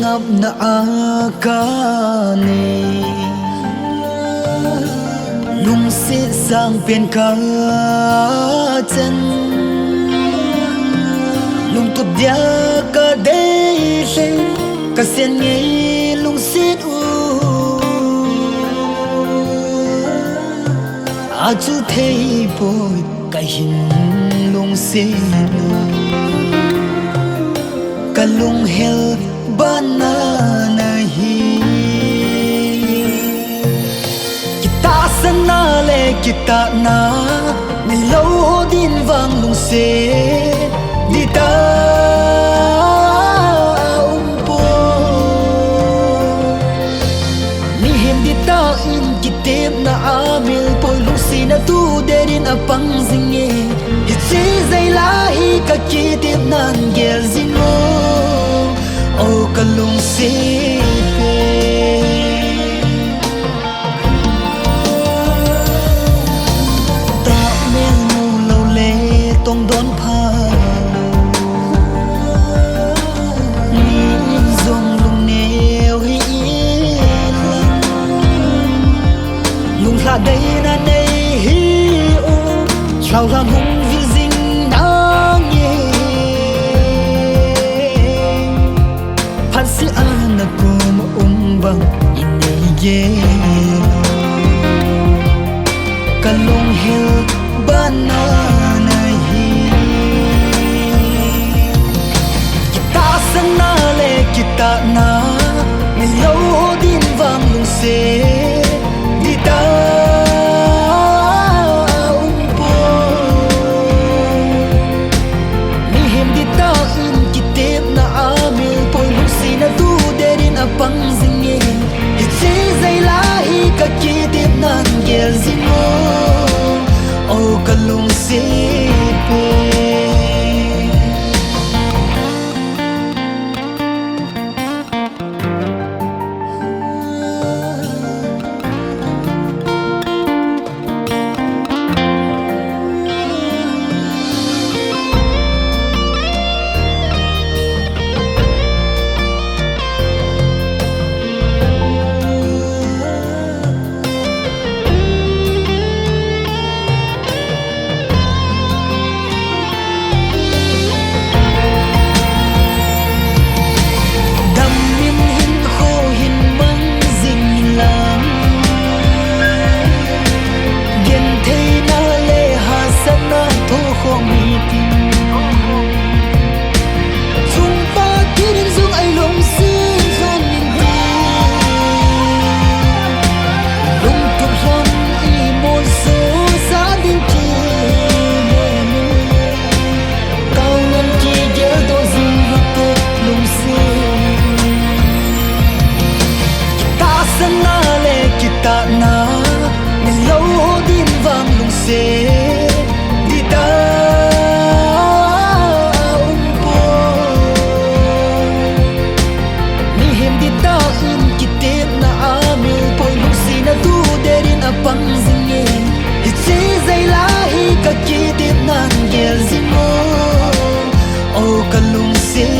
ngập na akane lung si sang pian ka chân lung tu dia ka de se ka sen nge lung sit u a chu thei boy ka hin lung si nu ka lung hel banana hi kita sana le kita na mi lo din vang lung se đi ta po ni hem đi ta in kitep na amil poi lung si na tu derin apang zinge chi zai la hi ka kitep nan gel zino o kalung si pe ta men mu lo le tong don pha ni zong lung neo hi lung la dei na nei hi o chao ra hung vi zing dang ye si anak ko maumbang inige kalong hil banana hi kita sana le kita na mi lo din vang lung se đi ta po mi hem đi ta in kitep na amil poi lung si na tu derin apang zinge chi zai la hi ka kitep nan gel zino o kalung si pe ta na mi lo din vang lung se đi ta po mi hem đi ta in kitep na amil poi lung si na tu derin apang zinge hi chi zai la hi ka kitep nan gel zimo o kalung se